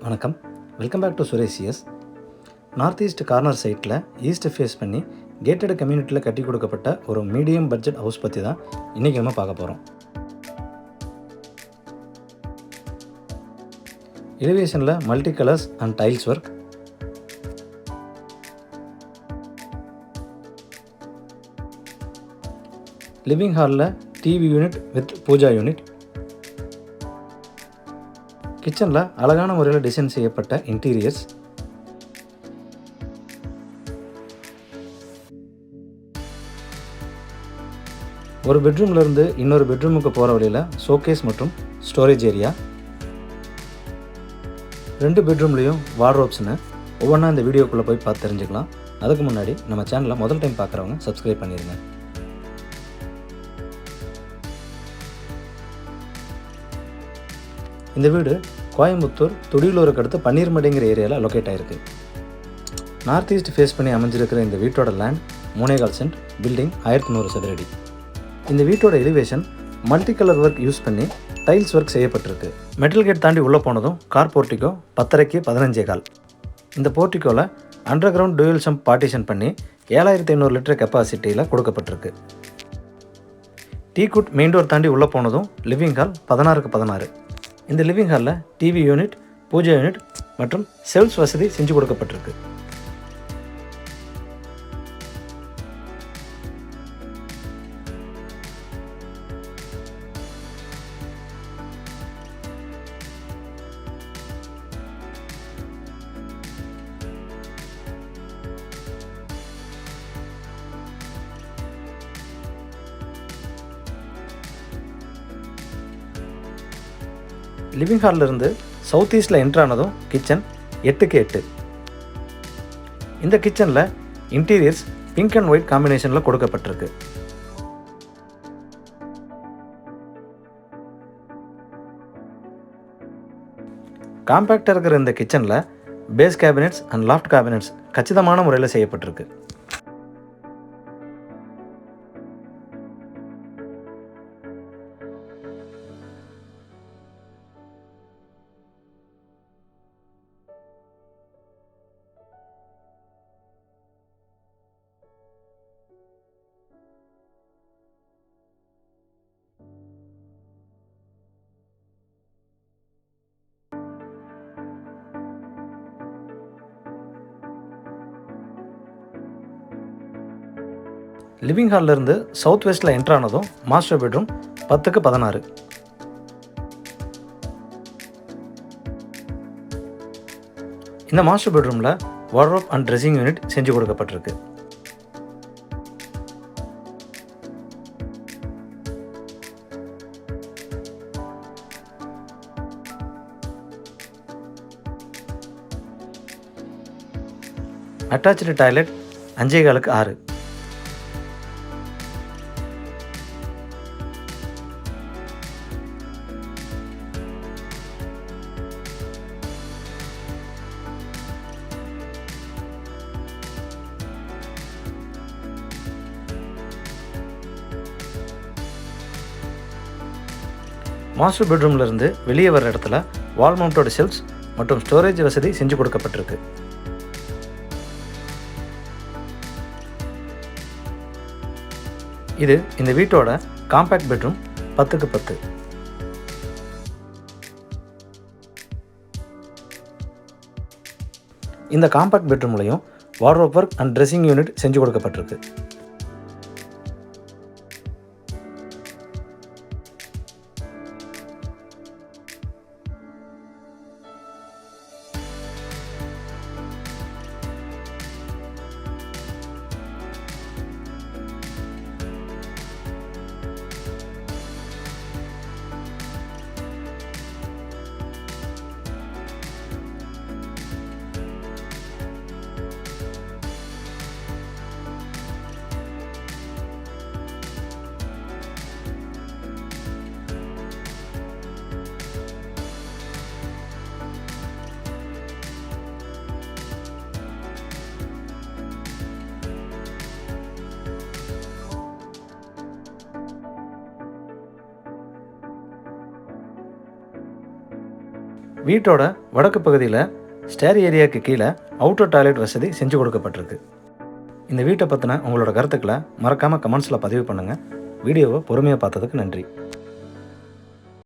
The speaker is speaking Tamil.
வணக்கம், வெல்கம் பேக் டு சுரேஷியஸ். நார்த் ஈஸ்ட் கார்னர் சைட்டில் ஈஸ்ட் ஃபேஸ் பண்ணி கேட்டட் கம்யூனிட்டியில் கட்டி கொடுக்கப்பட்ட ஒரு மீடியம் பட்ஜெட் ஹவுஸ் பற்றி தான் இன்றைக்கி நம்ம பார்க்க போகிறோம். எலிவேஷனில் multi colours and tiles work, living ஹாலில் TV unit with pooja unit, கிச்சனில் அழகான முறையில் டிசைன் செய்யப்பட்ட இன்டீரியர்ஸ், ஒரு பெட்ரூம்லேருந்து இன்னொரு பெட்ரூமுக்கு போகிற வழியில் ஷோகேஸ் மற்றும் ஸ்டோரேஜ் ஏரியா, 2 பெட்ரூம்லேயும் வார்ட்ரோப்ஸ்னு ஒவ்வொன்றா இந்த வீடியோக்குள்ளே போய் பார்த்து தெரிஞ்சுக்கலாம். அதுக்கு முன்னாடி நம்ம சேனலை முதல் டைம் பார்க்குறவங்க சப்ஸ்கிரைப் பண்ணிடுங்க. இந்த வீடு கோயம்புத்தூர் துடியலூருக்கு அடுத்து பன்னீர்மடைங்கிற ஏரியாவில் லொக்கேட் ஆகிருக்கு. நார்த் ஈஸ்ட் ஃபேஸ் பண்ணி அமைஞ்சிருக்கிற இந்த வீட்டோட லேண்ட் 3.25 சென்ட், பில்டிங் 1100 சதுரடி. இந்த வீட்டோட elevation multi colour work use பண்ணி டைல்ஸ் ஒர்க் செய்யப்பட்டிருக்கு. மெட்டல் கேட் தாண்டி உள்ளே போனதும் கார் போர்ட்டிகோ 10:30க்கு 15:15. இந்த போர்ட்டிகோவில் underground dual sump partition பண்ணி 7500 லிட்டர் கெப்பாசிட்டியில் கொடுக்கப்பட்டிருக்கு. டீக்குட் மெயின் டோர் தாண்டி உள்ளே போனதும் லிவிங் ஹால் 16க்கு 16. இந்த லிவிங் ஹாலில் டிவி யூனிட், பூஜா யூனிட் மற்றும் செல்ஃப்ஸ் வசதி செஞ்சு கொடுக்கப்பட்டிருக்கு. லிவிங் ஹாலில் இருந்து சவுத் ஈஸ்டில் என்ட்ரானதும் கிச்சன் 8க்கு 8. இந்த கிச்சனில் இன்டீரியர்ஸ் பிங்க் அண்ட் ஒயிட் காம்பினேஷனில் கொடுக்கப்பட்டிருக்கு. காம்பேக்டாக இருக்கிற இந்த கிச்சனில் base cabinets and loft cabinets கச்சிதமான முறையில் செய்யப்பட்டிருக்கு. லிவிங் ஹாலில் இருந்து சவுத் வெஸ்ட்டில் என்ட்ரானதும் மாஸ்டர் பெட்ரூம் 10க்கு 16. இந்த மாஸ்டர் பெட்ரூமில் வார்ட்ரோப் அண்ட் ட்ரெஸ்ஸிங் யூனிட் செஞ்சு கொடுக்கப்பட்டிருக்கு. Attach toilet 5.15க்கு 6. மாஸ்டர் பெட்ரூமில் இருந்து வெளியே வர இடத்துல வால் மவுண்டோட ஷெல்ஃப்ஸ் மற்றும் ஸ்டோரேஜ் வசதி செஞ்சு கொடுக்கப்பட்டிருக்கு. இது இந்த வீட்டோட காம்பேக்ட் பெட்ரூம் 10க்கு 10. இந்த காம்பேக்ட் பெட்ரூம்லையும் wardrobe work and dressing unit செஞ்சு கொடுக்கப்பட்டிருக்கு. வீட்டோட வடக்கு பகுதியில் ஸ்டேர் ஏரியாவுக்கு கீழே அவுட்டர் டாய்லெட் வசதி செஞ்சு கொடுக்கப்பட்டிருக்கு. இந்த வீட்டை பற்றின உங்களோட கருத்துக்களை மறக்காமல் கமெண்ட்ஸில் பதிவு பண்ணுங்கள். வீடியோவை பொறுமையாக பார்த்ததுக்கு நன்றி.